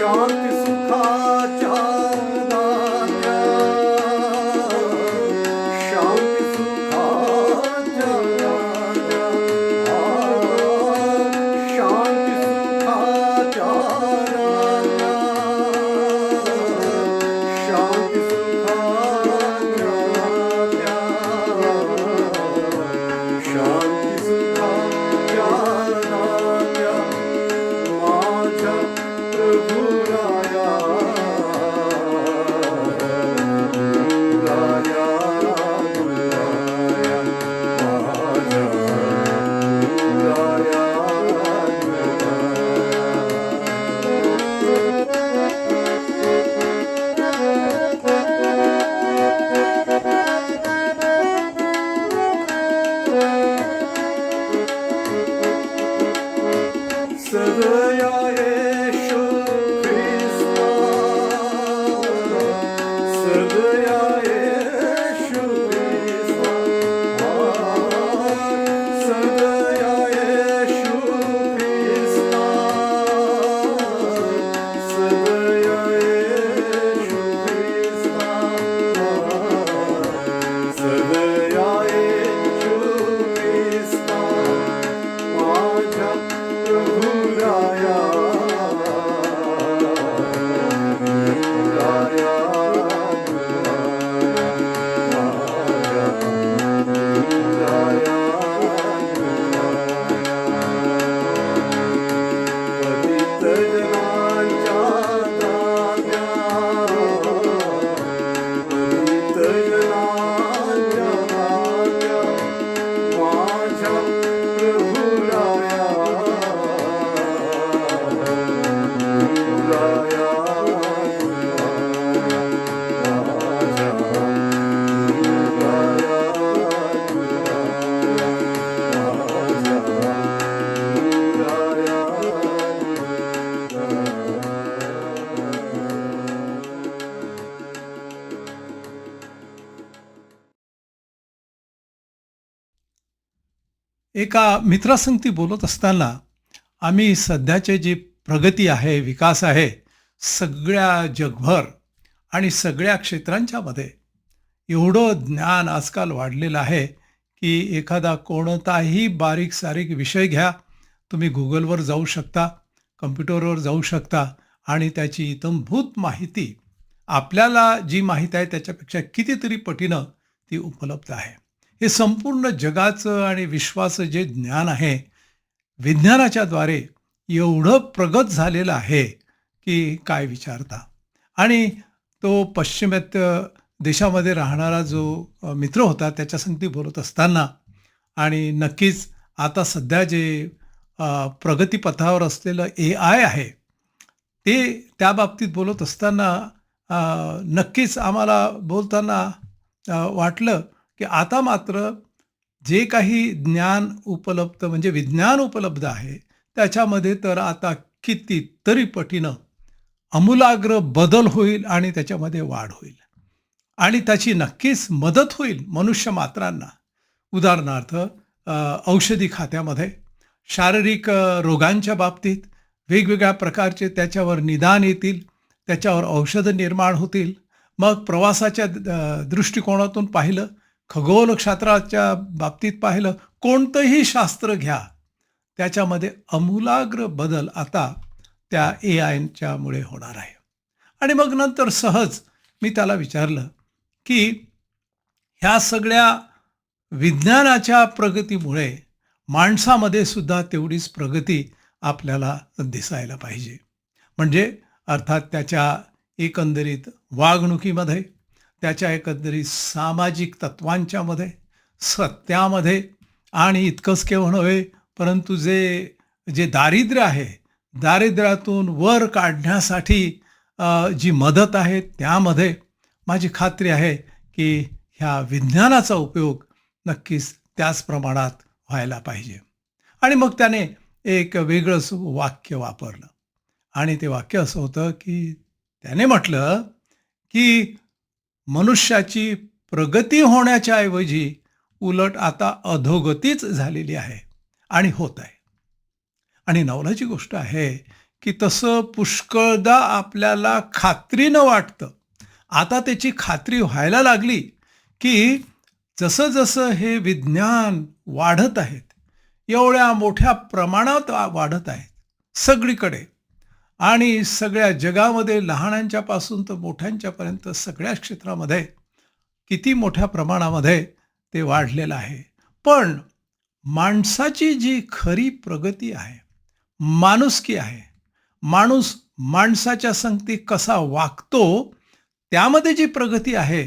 शांती सुखाच्या दात्या, शांती सुखाच्या दात्या, शांती सुखाच्या दात्या, शांती सुखाच्या दात्या, शांती सुखाच्या दात्या, माझ्या प्रभुराया, राया, राया, माझ्या राया, सदया येशू ख्रिस्ता, सदया येशू ख्रिस्ता, सदया येशू ख्रिस्ता, सदया येशू ख्रिस्ता, सदया येशू ख्रिस्ता, माझ्या प्रभुराया, राया, माझ्या राया, पतित जनांच्या दात्या, पतित जनांच्या दात्या, माझ्या प्रभुराया, राया, माझ्या एका मित्रासंगती बोलत असताना आम्ही सध्याचे जी प्रगती आहे, विकास आहे, सगळ्या जगभर आणि सगळ्या क्षेत्रांच्या मध्ये एवढं ज्ञान आजकाल वाढलेलं आहे की एखादा कोणताही बारीक सारीक विषय घ्या, तुम्ही गुगलवर जाऊ शकता, कम्प्युटरवर जाऊ शकता आणि त्याची इत्थंभूत माहिती आपल्याला जी माहीत आहे त्याच्यापेक्षा कितीतरी पटीनं ती उपलब्ध आहे. हे संपूर्ण जगाचं आणि विश्वाचं जे ज्ञान आहे, विज्ञानाच्या द्वारे एवढं प्रगत झालेलं आहे की काय विचारता. आणि तो पश्चिमेत्य देशामध्ये राहणारा जो मित्र होता त्याच्यासंगती बोलत असताना आणि नक्कीच आता सध्या जे प्रगतीपथावर असलेलं AI आहे ते त्या बाबतीत बोलत असताना नक्कीच आम्हाला बोलताना वाटलं की आता मात्र जे काही ज्ञान उपलब्ध म्हणजे विज्ञान उपलब्ध आहे त्याच्यामध्ये तर आता कितीतरी पटीनं आमूलाग्र बदल होईल आणि त्याच्यामध्ये वाढ होईल आणि त्याची नक्कीच मदत होईल मनुष्य मात्रांना. उदाहरणार्थ औषधी खात्यामध्ये, शारीरिक रोगांच्या बाबतीत वेगवेगळ्या प्रकारचे त्याच्यावर निदान येतील, त्याच्यावर औषधं निर्माण होतील. मग प्रवासाच्या दृष्टिकोनातून पाहिलं, खगोलशास्त्राच्या बाबतीत पाहिलं, कोणतंही शास्त्र घ्या त्याच्यामध्ये आमूलाग्र बदल आता त्या AIच्यामुळे होणार आहे. आणि मग नंतर सहज मी त्याला विचारलं की ह्या सगळ्या विज्ञानाच्या प्रगतीमुळे माणसामध्ये सुद्धा तेवढीच प्रगती आपल्याला दिसायला पाहिजे. म्हणजे अर्थात त्याच्या एकंदरीत वागणुकीमध्ये, त्याच्या एकंदरीत सामाजिक तत्वांच्यामध्ये, सत्यामध्ये आणि इतकंच केवळ नव्हे परंतु जे दारिद्र्य आहे, दारिद्र्यातून वर काढण्यासाठी जी मदत आहे त्यामध्ये माझी खात्री आहे की ह्या विज्ञानाचा उपयोग नक्कीच त्याच प्रमाणात व्हायला पाहिजे. आणि मग त्याने एक वेगळंच वाक्य वापरलं आणि ते वाक्य असं होतं की त्याने म्हटलं की मनुष्याची प्रगती होण्याच्या ऐवजी उलट आता अधोगतीच झालेली आहे आणि होत आहे. आणि नवलाची गोष्ट आहे की तसं पुष्कळदा आपल्याला खात्रीनं वाटतं. आता त्याची खात्री व्हायला लागली, की जसं जसं हे विज्ञान वाढत आहेत, एवढ्या मोठ्या प्रमाणात वाढत आहेत सगळीकडे आणि सगळ्या जगामध्ये लहानांच्यापासून तर मोठ्यांच्यापर्यंत सगळ्या क्षेत्रामध्ये किती मोठ्या प्रमाणामध्ये ते वाढलेलं आहे. पण माणसाची जी खरी प्रगती आहे, माणुसकी आहे, माणूस माणसाच्या संगती कसा वागतो, त्यामध्ये जी प्रगती आहे,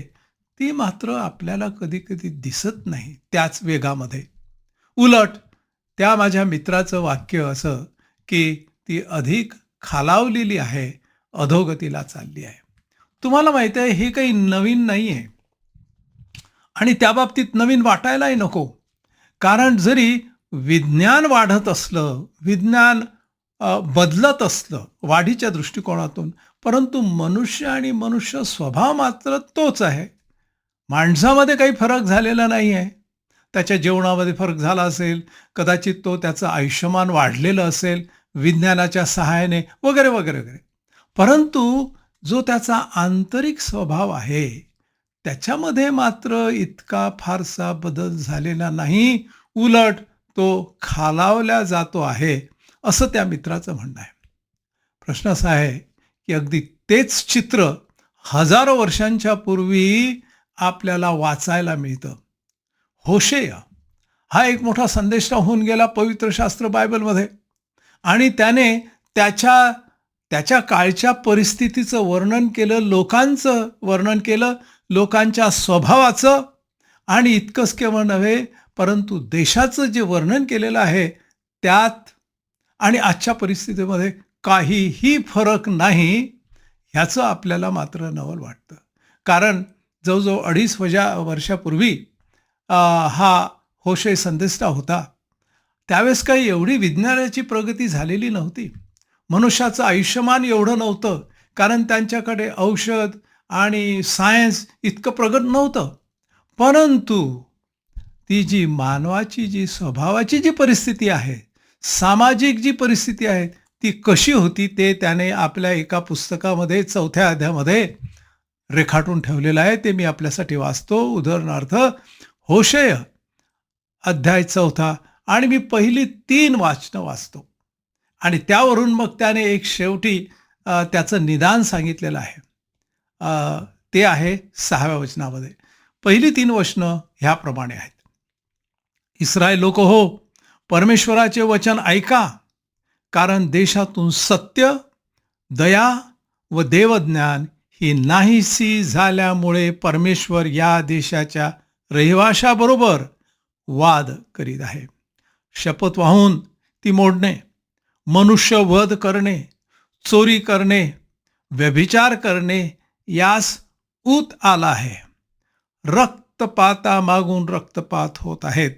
ती मात्र आपल्याला कधी-कधी दिसत नाही त्याच वेगामध्ये. उलट त्या माझ्या मित्राचं वाक्य असं, की ती अधिक खालावलेली आहे, अधोगतीला चालली आहे. तुम्हाला माहिती आहे हे काही नवीन नाही आहे आणि त्याबाबतीत नवीन वाटायलाही नको. कारण जरी विज्ञान वाढत असलं, विज्ञान बदलत असलं वाढीच्या दृष्टिकोनातून, परंतु मनुष्य आणि मनुष्य स्वभाव मात्र तोच आहे. माणसामध्ये काही फरक झालेला नाही आहे. त्याच्या जेवणामध्ये फरक झाला असेल, कदाचित तो त्याचं आयुष्यमान वाढलेलं असेल विज्ञानाच्या सहाय्याने वगैरे, वगैरे, वगैरे. परंतु जो त्याचा आंतरिक स्वभाव आहे, त्याच्यामध्ये मात्र इतका फारसा बदल झालेला नाही. उलट तो खालावला जातो आहे, असं त्या मित्राचं म्हणणं आहे. प्रश्न असा आहे, की अगदी तेच चित्र हजारो वर्षांच्या पूर्वी आपल्याला वाचायला मिळतं. होशेय हा एक मोठा संदेष्टा होऊन गेला पवित्र शास्त्र बायबलमध्ये आणि त्याने त्याच्या काळच्या परिस्थितीचं वर्णन केलं, लोकांचं वर्णन केलं, लोकांच्या स्वभावाचं आणि इतकंच केवळ नव्हे, परंतु देशाचं जे वर्णन केलेलं आहे त्यात आणि आजच्या परिस्थितीमध्ये काहीही फरक नाही, ह्याचं आपल्याला मात्र नवल वाटतं. कारण जवळजवळ 2.5 वर्षापूर्वी हा होशे संदेष्टा होता. त्यावेळेस काही एवढी विज्ञानाची प्रगती झालेली नव्हती. मनुष्याचं आयुष्यमान एवढं नव्हतं, कारण त्यांच्याकडे औषध आणि सायन्स इतकं प्रगत नव्हतं. परंतु ती जी मानवाची जी स्वभावाची जी परिस्थिती आहे, सामाजिक जी परिस्थिती आहे, ती कशी होती ते त्याने आपल्या एका पुस्तकामध्ये 4थ्या अध्यायामध्ये रेखाटून ठेवलेलं आहे. ते मी आपल्यासाठी वाचतो. उदाहरणार्थ होशेय अध्याय 4 आणि मी पहिली 3 वाचनं वाचतो आणि त्यावरून मग त्याने एक शेवटी त्याचं निदान सांगितलेलं आहे. ते आहे 6व्या वचनामध्ये. पहिली 3 वचनं ह्याप्रमाणे आहेत. इस्रायल लोक हो, परमेश्वराचे वचन ऐका, कारण देशातून सत्य, दया व देवज्ञान ही नाहीसी झाल्यामुळे परमेश्वर या देशाच्या रहिवाशाबरोबर वाद करीत आहे. शपथ वाहून ती मोडणे, मनुष्यवध करणे, चोरी करणे, व्यभिचार करणे यास ऊत आला आहे. रक्तपातामागून रक्तपात होत आहेत.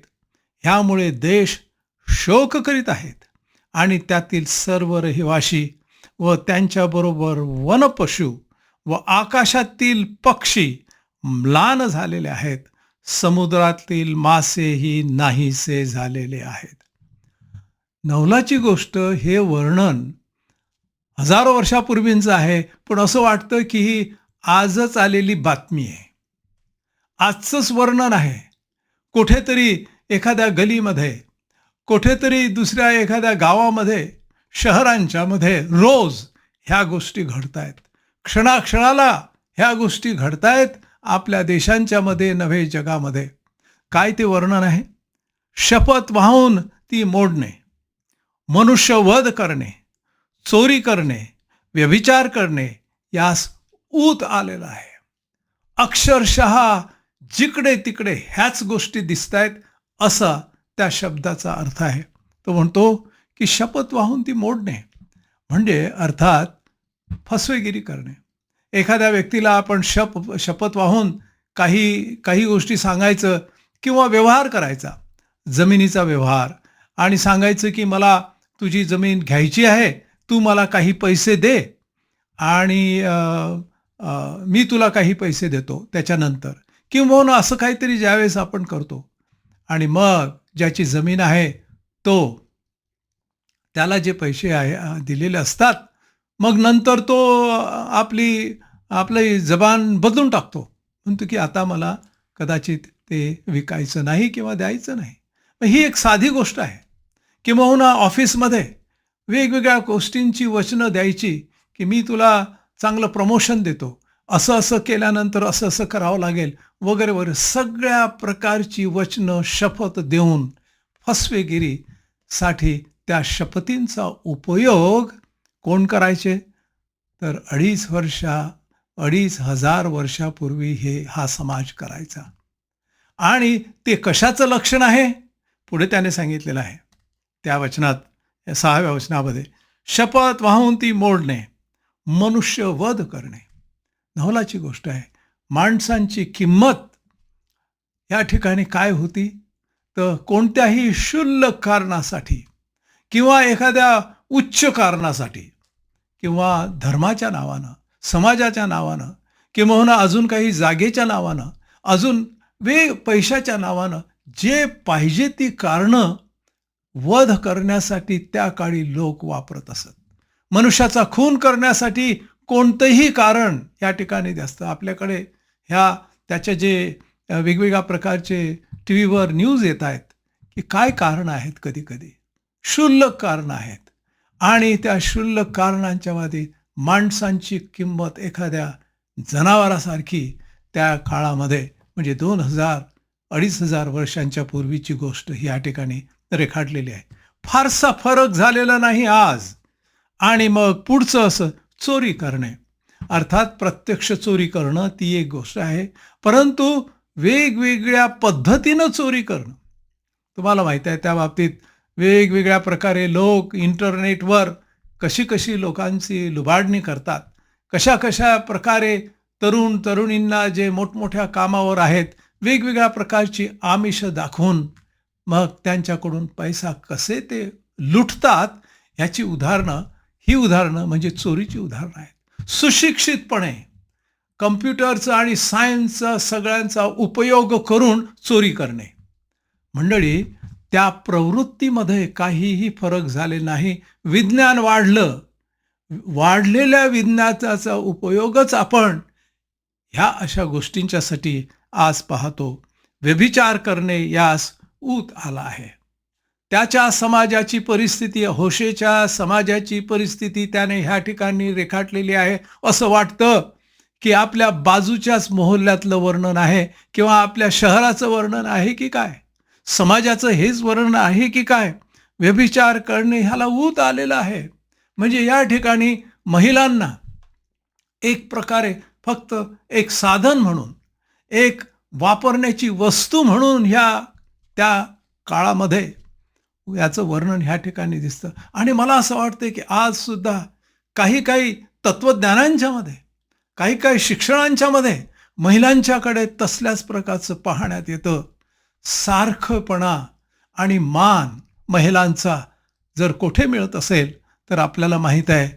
ह्यामुळे देश शोक करीत आहेत आणि त्यातील सर्व रहिवाशी व त्यांच्याबरोबर वनपशु व आकाशातील पक्षी म्लान झालेले आहेत. समुद्रातील मासेही नाहीसे झालेले आहेत. नवलाची गोष्ट हे वर्णन हजारो वर्षापूर्वींचं आहे, पण असं वाटतं की ही आजच आलेली बातमी आहे. आजचंच वर्णन आहे. कुठेतरी एखाद्या गलीमध्ये, कुठेतरी दुसऱ्या एखाद्या गावामध्ये, शहरांच्या मध्ये रोज ह्या गोष्टी घडतायत. क्षणाक्षणाला ह्या गोष्टी घडतायत आपल्या देशांच्या मध्ये नव्हे, जगामध्ये. काय ते वर्णन आहे? शपथ वाहून ती मोडणे, मनुष्यवध करणे, चोरी करणे, व्यभिचार करणे यास ऊत आलेला आहे. अक्षरशः जिकडे तिकडे ह्याच गोष्टी दिसतायत असा त्या शब्दाचा अर्थ आहे. तो म्हणतो की शपथ वाहून ती मोडणे म्हणजे अर्थात फसवेगिरी करणे. एखाद्या व्यक्तीला आपण शपथ वाहून काही गोष्टी सांगायचं किंवा व्यवहार करायचा, जमिनीचा व्यवहार, आणि सांगायचं की मला तुझी जमीन घ्यायची आहे, तू मला काही पैसे दे आणि मी तुला काही पैसे देतो त्याच्यानंतर, किंवा असं काहीतरी ज्यावेळेस आपण करतो आणि मग ज्याची जमीन आहे तो त्याला जे पैसे दिलेले असतात, मग नंतर तो आपली जबान बदलून टाकतो. म्हणतो की आता मला कदाचित ते विकायचं नाही किंवा द्यायचं नाही. मग ही एक साधी गोष्ट आहे. किंबहुना ऑफिसमध्ये वेगवेगळ्या गोष्टींची वचनं द्यायची, की मी तुला चांगलं प्रमोशन देतो, असं केल्यानंतर असं करावं लागेल वगैरे वगैरे. सगळ्या प्रकारची वचनं, शपथ देऊन फसवेगिरीसाठी त्या शपथींचा उपयोग कोण करायचे? तर 2,500 वर्षापूर्वी हा समाज करायचा. आणि ते कशाचं लक्षण आहे? पुढे त्याने सांगितलेलं आहे त्या वचनात, 6व्या वचनामध्ये, शपथ वाहून ती मोडणे, मनुष्यवध करणे. नवलाची गोष्ट आहे. माणसांची किंमत या ठिकाणी काय होती? तर कोणत्याही क्षुल्लक कारणासाठी किंवा एखाद्या उच्च कारणासाठी किंवा धर्माच्या नावानं, समाजाच्या नावानं, किंवा अजून काही जागेच्या नावानं, अजून पैशाच्या नावानं जे पाहिजे ती कारणं वध करण्यासाठी त्या काळी लोक वापरत असत. मनुष्याचा खून करण्यासाठी कोणतंही कारण या ठिकाणी जास्त. आपल्याकडे त्याचे जे वेगवेगळ्या प्रकारचे टी व्हीवर न्यूज येत आहेत की काय कारणं आहेत, कधी कधी क्षुल्लक कारणं आहेत. आणि त्या क्षुल्लक कारणांच्या मध्ये माणसांची किंमत एखाद्या जनावरासारखी त्या काळामध्ये, म्हणजे 2,000-2,500 वर्षांच्या पूर्वीची गोष्ट ही या ठिकाणी रेखाटलेली आहे. फारसा फरक झालेला नाही आज. आणि मग पुढचं असं चोरी करणे, अर्थात प्रत्यक्ष चोरी करणं ती एक गोष्ट आहे, परंतु वेगवेगळ्या पद्धतीनं चोरी करणं. तुम्हाला माहीत आहे त्या बाबतीत वेगवेगळ्या प्रकारे लोक इंटरनेटवर कशी लोकांची लुबाडणी करतात, कशा प्रकारे तरुणींना जे मोठमोठ्या कामावर आहेत वेगवेगळ्या प्रकारची आमिष दाखवून मग त्यांच्याकडून पैसा कसे ते लुटतात, ह्याची ही उदाहरणं म्हणजे चोरीची उदाहरणं आहेत. सुशिक्षितपणे कम्प्युटरचा आणि सायन्सचा सगळ्यांचा उपयोग करून चोरी करणे. मंडळी, त्या प्रवृत्तीमध्ये काहीही फरक झाले नाही. विज्ञान वाढलेल्या विज्ञानाचा उपयोगच आपण ह्या अशा गोष्टींच्यासाठी आज पाहतो. व्यभिचार करणे यास ऊत आला आहे. त्याच्या समाजाची परिस्थिती, होशेच्या समाजाची परिस्थिती त्याने ह्या ठिकाणी रेखाटलेली आहे. असं वाटतं की आपल्या बाजूच्याच मोहल्ल्यातलं वर्णन आहे किंवा आपल्या शहराचं वर्णन आहे की काय, समाजाचं हेच वर्णन आहे की काय. व्यभिचार करणे ह्याला ऊत आलेलं आहे. म्हणजे या ठिकाणी महिलांना एक प्रकारे फक्त एक साधन म्हणून, एक वापरण्याची वस्तू म्हणून त्या काळामध्ये याचं वर्णन ह्या ठिकाणी दिसतं. आणि मला असं वाटतं की आज सुद्धा काही तत्वज्ञानांच्या मध्ये, काही शिक्षणांच्या मध्ये महिलांच्याकडे तसल्याच प्रकारचं पाहण्यात येतं. सारखपणा आणि मान महिलांचा जर कुठे मिळत असेल तर आपल्याला माहीत आहे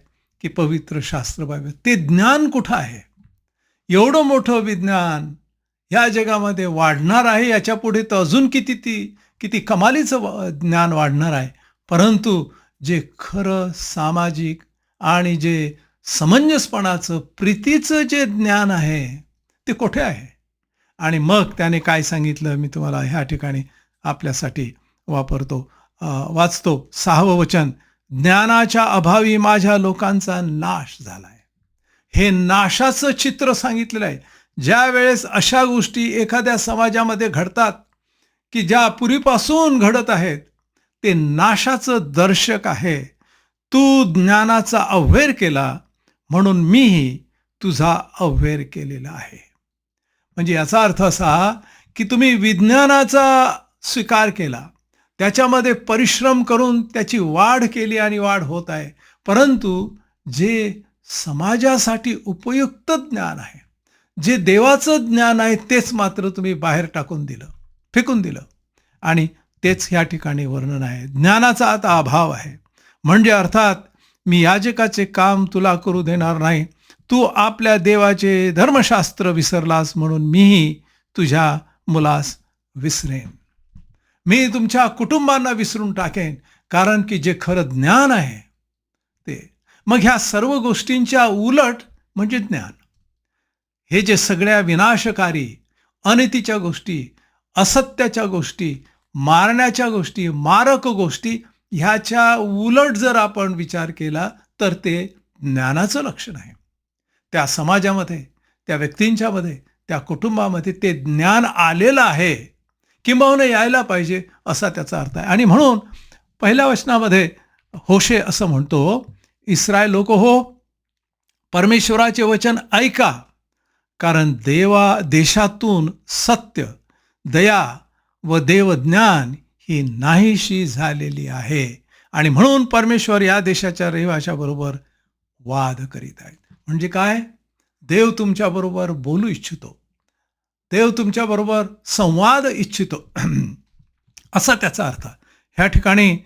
की पवित्र शास्त्र बायबल. ते ज्ञान कुठं आहे? एवढं मोठं विज्ञान ह्या जगामध्ये वाढणार आहे. याच्या पुढे तर अजून किती कमालीचं ज्ञान वाढणार आहे. परंतु जे खरं सामाजिक आणि जे समंजसपणाचं, प्रीतीचं जे ज्ञान आहे ते कुठे आहे? आणि मग त्याने काय सांगितलं मी तुम्हाला ह्या ठिकाणी आपल्यासाठी वाचतो 6वं वचन. ज्ञानाच्या अभावी माझ्या लोकांचा नाश झालाय. हे नाशाचं चित्र सांगितलेलं आहे. ज्या वेळेस अशा गोष्टी एखाद्या समाजामध्ये घडतात की ज्या पूर्वीपासून घडत आहेत, ते नाशाचं दर्शक आहे. तू ज्ञानाचा अव्हेर केला म्हणून मीही तुझा अव्हेर केलेला आहे. म्हणजे याचा अर्थ असा की तुम्ही विज्ञानाचा स्वीकार केला, त्याच्यामध्ये परिश्रम करून त्याची वाढ केली आणि वाढ होत आहे, परंतु जे समाजासाठी उपयुक्त ज्ञान आहे, जे देवाचं ज्ञान आहे, तेच मात्र तुम्ही बाहेर फेकून दिलं. आणि तेच ह्या ठिकाणी वर्णन आहे. ज्ञानाचा आता अभाव आहे. म्हणजे अर्थात मी याजकाचे काम तुला करू देणार नाही. तू आपल्या देवाचे धर्मशास्त्र विसरलास म्हणून मीही तुझ्या मुलास विसरेन. मी तुमच्या कुटुंबांना विसरून टाकेन. कारण की जे खरं ज्ञान आहे ते, मग ह्या सर्व गोष्टींच्या उलट म्हणजे ज्ञान. हे जे सगळ्या विनाशकारी अनितीच्या गोष्टी, असत्याच्या गोष्टी, मारण्याच्या गोष्टी, मारक गोष्टी, ह्याच्या उलट जर आपण विचार केला तर ते ज्ञानाचं लक्षण आहे. त्या समाजामध्ये, त्या व्यक्तींच्यामध्ये, त्या कुटुंबामध्ये ते ज्ञान आलेलं आहे, किंबहुना यायला पाहिजे असा त्याचा अर्थ आहे. आणि म्हणून पहिल्या वचनामध्ये होशे असं म्हणतो, इस्रायल लोक हो, परमेश्वराचे वचन ऐका, कारण देशातून सत्य, दया व देवज्ञान ही नाहीशी झालेली आहे. आणि म्हणून परमेश्वर या देशाच्या रहिवाशाबरोबर वाद करीत आहेत. म्हणजे काय? देव तुमच्याबरोबर बोलू इच्छितो, देव तुमच्याबरोबर संवाद इच्छितो असा त्याचा अर्थ. ह्या ठिकाणी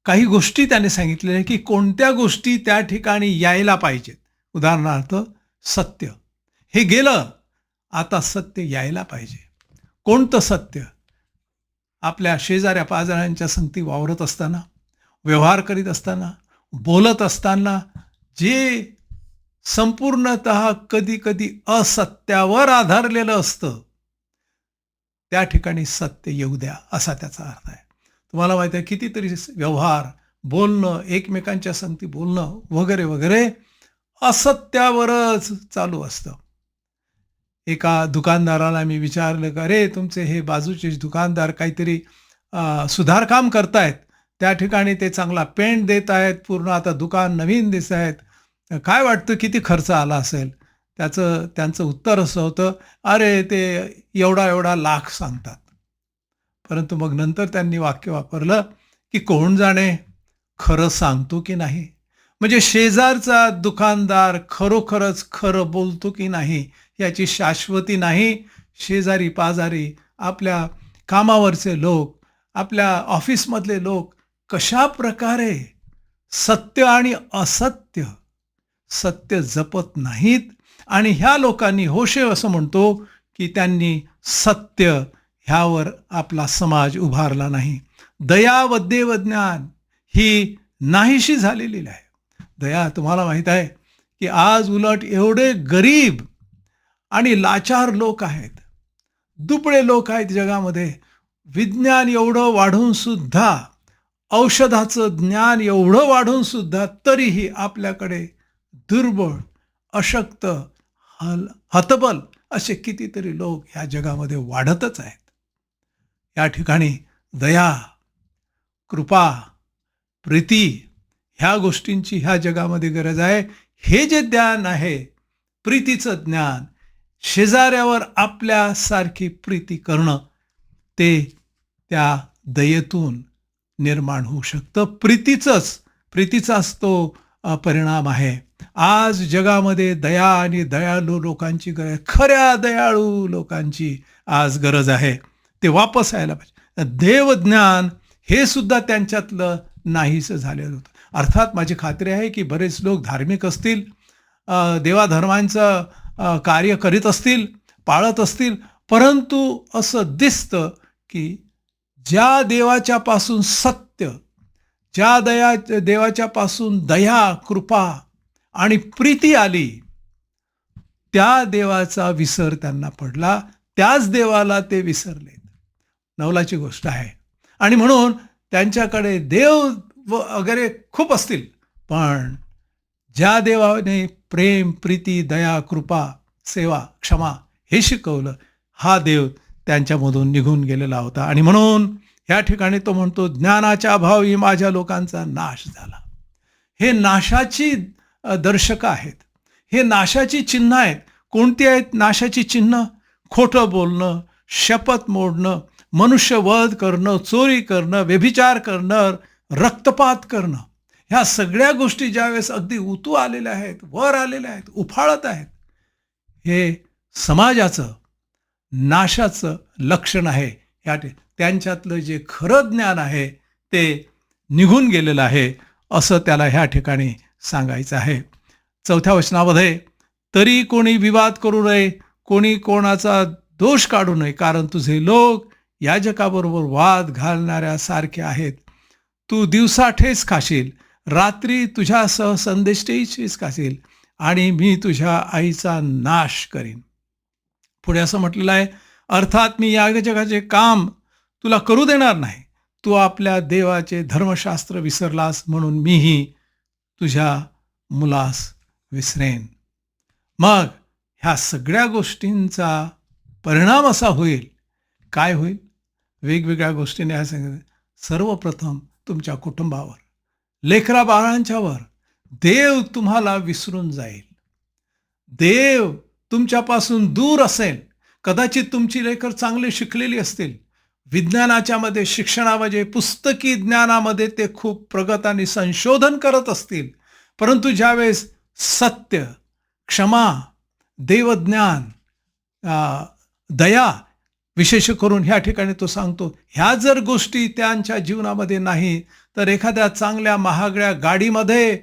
काही गोष्टी त्याने सांगितलेल्या आहे की कोणत्या गोष्टी त्या ठिकाणी यायला पाहिजेत. उदाहरणार्थ सत्य, हे गेलं, आता सत्य यायला पाहिजे. कोणतं सत्य? आपल्या शेजाऱ्या पाजाऱ्यांच्या संगती वावरत असताना, व्यवहार करीत असताना, बोलत असताना जे संपूर्णतः कधी कधी असत्यावर आधारलेलं असतं, त्या ठिकाणी सत्य येऊ द्या असा त्याचा अर्थ आहे. तुम्हाला माहिती आहे कितीतरी व्यवहार, बोलणं, एकमेकांच्या संगती बोलणं वगैरे वगैरे असत्यावरच चालू असतं. एका दुकानदाराला मी विचारलं का, अरे तुमचे हे बाजूचे दुकानदार काहीतरी सुधारकाम करतायत, त्या ठिकाणी ते चांगला पेंट देत आहेत, पूर्ण आता दुकान नवीन दिसत आहेत, काय वाटतं किती खर्च आला असेल? त्यांचं उत्तर असं होतं, अरे ते एवढा लाख सांगतात. परंतु मग नंतर त्यांनी वाक्य वापरलं की कोण जाणे खरं सांगतो की नाही. म्हणजे शेजारचा दुकानदार खरोखरच खरं बोलतो की नाही याची शाश्वती नाही. शेजारी पाजारी, आपल्या कामावरचे लोक, आपल्या ऑफिसमधले लोक कशा प्रकारे सत्य आणि असत्य, सत्य जपत नाहीत. आणि ह्या लोकांनी, होशे असं म्हणतो की त्यांनी सत्य ह्यावर आपला समाज उभारला नाही. दया व देवज्ञान ही नाहीशी झालेली आहे. दया, तुम्हाला माहीत आहे की आज उलट एवढे गरीब आणि लाचार लोक आहेत, दुबळे लोक आहेत जगामध्ये. विज्ञान एवढं वाढून सुद्धा, औषधाचं ज्ञान एवढं वाढून सुद्धा तरीही आपल्याकडे दुर्बळ, अशक्त, हतबल असे कितीतरी लोक ह्या जगामध्ये वाढतच आहेत. या ठिकाणी दया, कृपा, प्रीती ह्या गोष्टींची ह्या जगामध्ये गरज आहे. हे जे ज्ञान आहे, प्रीतीचं ज्ञान, शेजाऱ्यावर आपल्यासारखी प्रीती करणं, ते त्या दयेतून निर्माण होऊ शकतं. प्रीतीचाच तो परिणाम आहे. आज जगामध्ये दया आणि दयाळू लोकांची गरज, खऱ्या दयाळू लोकांची आज गरज आहे. ते वापस यायला पाहिजे. देवज्ञान हे सुद्धा त्यांच्यातलं नाहीसं झालेलं होतं. अर्थात माझी खात्री आहे की बरेच लोक धार्मिक असतील, देवाधर्मांचं कार्य करीत असतील, पाळत असतील, परंतु असं दिसतं की ज्या देवाच्या पासून सत्य, ज्या देवाच्या पासून दया, कृपा आणि प्रीती आली, त्या देवाचा विसर त्यांना पडला. त्याच देवाला ते विसरलेत. नवलाची गोष्ट आहे. आणि म्हणून त्यांच्याकडे देव वगैरे खूप असतील, पण ज्या देवाने प्रेम, प्रीती, दया, कृपा, सेवा, क्षमा हे शिकवलं, हा देव त्यांच्यामधून निघून गेलेला होता. आणि म्हणून ह्या ठिकाणी तो म्हणतो, ज्ञानाच्या अभावी माझ्या लोकांचा नाश झाला. हे नाशाची दर्शकं आहेत, हे नाशाची चिन्ह आहेत. कोणती आहेत नाशाची चिन्ह? खोटं बोलणं, शपथ मोडणं, मनुष्यवध करणं, चोरी करणं, व्यभिचार करणं, रक्तपात करणं. ह्या सगळ्या गोष्टी ज्यावेळेस अगदी उतू आलेल्या आहेत, वर आलेल्या आहेत, उफाळत आहेत, हे समाजाचं नाशाचं लक्षण आहे. त्यांच्यातलं जे खरं ज्ञान आहे ते निघून गेलेलं आहे असं त्याला ह्या ठिकाणी सांगायचं आहे. 4थ्या वचनामध्ये, तरी कोणी विवाद करू नये, कोणी कोणाचा दोष काढू नये, कारण तुझे लोक याजकाबरोबर वाद घालणाऱ्यासारखे आहेत. तू दिवसा ठेच खाशील, रात्री तुझ्यासह संदेष्टेचीच खाशील आणि मी तुझ्या आईचा नाश करीन. पुढे असं म्हटलेलं आहे, अर्थात मी या जगाचे काम तुला करू देणार नाही. तू आपल्या देवाचे धर्मशास्त्र विसरलास म्हणून मीही तुझ्या मुलास विसरेन. मग ह्या सगळ्या गोष्टींचा परिणाम असा होईल. काय होईल? वेगवेगळ्या गोष्टीने हे सांगितलं. सर्वप्रथम तुमच्या कुटुंबावर, लेकरा बाळांच्यावर देव तुम्हाला विसरून जाईल. देव तुमच्यापासून दूर असेल. कदाचित तुमची लेकर चांगली शिकलेली असतील, विज्ञानाच्या मध्ये, शिक्षणामध्ये, पुस्तकी ज्ञानामध्ये ते खूप प्रगत आणि संशोधन करत असतील, परंतु ज्यावेळेस सत्य, क्षमा, देवज्ञान, दया, विशेष करून ह्या ठिकाणी तो सांगतो, ह्या जर गोष्टी त्यांच्या जीवनामध्ये नाही, तर एखाद्या चांगल्या महागड्या गाडीमध्ये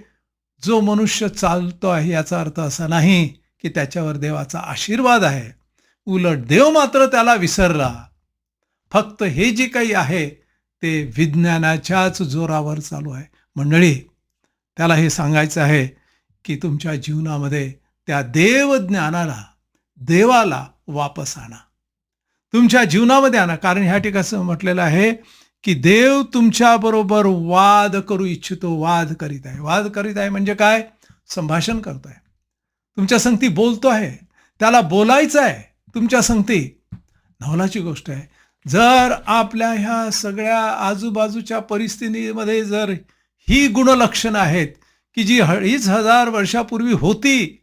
जो मनुष्य चालतो आहे याचा अर्थ असा नाही की त्याच्यावर देवाचा आशीर्वाद आहे. उलट देव मात्र त्याला विसरला. फक्त हे जे काही आहे ते विज्ञानाच्याच जोरावर चालू आहे. मंडळी, त्याला हे सांगायचं आहे की तुमच्या जीवनामध्ये त्या देवज्ञानाला, देवाला वापस आणा, तुमच्या जीवनामध्ये आणा. कारण ह्या ठिकाणी असं म्हटलेलं आहे की देव तुमच्याबरोबर वाद करू इच्छितो. वाद करीत आहे. वाद करीत आहे म्हणजे काय? संभाषण करतो आहे, तुमच्या संगती बोलतो आहे, त्याला बोलायचं आहे तुमच्या संगती. नवलाची गोष्ट आहे, जर आपल्या ह्या सगळ्या आजूबाजूच्या परिस्थितीमध्ये जर ही गुणलक्षणं आहेत की जी 2,500 वर्षापूर्वी होती,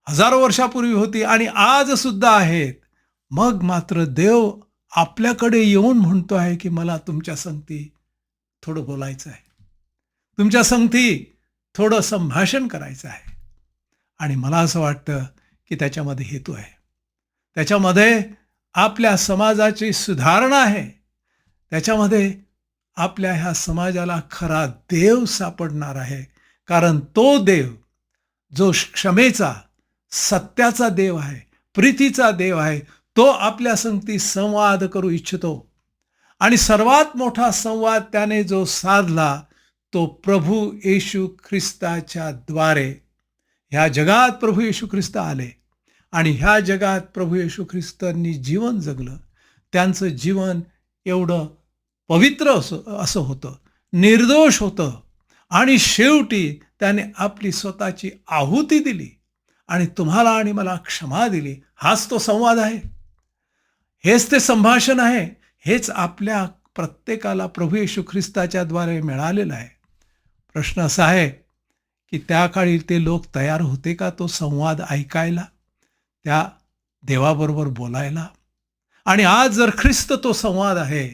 हजारो वर्षापूर्वी होती आणि आज सुद्धा आहेत, मग मात्र देव आपल्याकडे येऊन म्हणतो आहे की मला तुमच्या संगती थोडं बोलायचं आहे, तुमच्या संगती थोडं संभाषण करायचं आहे. आणि मला असं वाटतं की त्याच्यामध्ये हेतू आहे, त्याच्यामध्ये आपल्या समाजाची सुधारणा आहे, त्याच्यामध्ये आपल्या ह्या समाजाला खरा देव सापडणार आहे. कारण तो देव जो क्षमेचा, सत्याचा देव आहे, प्रीतीचा देव आहे, तो आपल्या संगती संवाद करू इच्छितो. आणि सर्वात मोठा संवाद त्याने जो साधला तो प्रभू येशू ख्रिस्ताच्या द्वारे. ह्या जगात प्रभू येशू ख्रिस्त आले आणि ह्या जगात प्रभू येशू ख्रिस्तांनी जीवन जगलं. त्यांचं जीवन एवढं पवित्र असं होतं, निर्दोष होतं आणि शेवटी त्याने आपली स्वतःची आहुती दिली आणि तुम्हाला आणि मला क्षमा दिली. हाच तो संवाद आहे, हेच ते संभाषण आहे, हेच आपल्या प्रत्येकाला प्रभू येशू ख्रिस्ताच्या द्वारे मिळालेलं आहे. प्रश्न असा आहे की त्या काळी ते लोक तयार होते का तो संवाद ऐकायला, त्या देवाबरोबर बोलायला? आणि आज जर ख्रिस्त तो संवाद आहे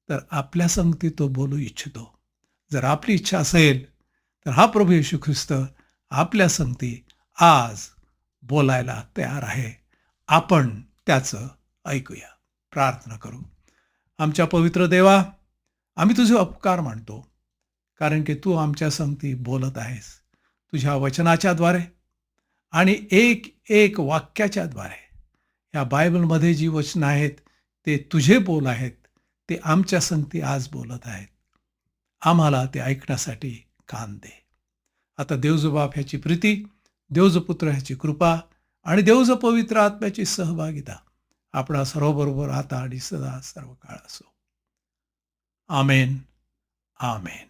तर आपल्या संगती तो बोलू इच्छितो. जर आपली इच्छा असेल तर हा प्रभू येशू ख्रिस्त आपल्या संगती आज बोलायला तयार आहे. आपण त्याचं ऐकूया. प्रार्थना करू. आमच्या पवित्र देवा, आम्ही तुझे उपकार मानतो, कारण की तू आमच्या संगती बोलत आहेस तुझ्या वचनाच्या द्वारे आणि एक एक वाक्याच्या द्वारे. या बायबलमध्ये जी वचनं आहेत ते तुझे बोल आहेत, ते आमच्या संगती आज बोलत आहेत. आम्हाला ते ऐकण्यासाठी कान दे. आता देवजो बाप ह्याची प्रीती, देवजो पुत्र ह्याची कृपा आणि देवजो पवित्र आत्म्याची सहभागिता आपणा सर्वबरोबर आता आणि सदा सर्व काळ असो. आमेन. आमेन.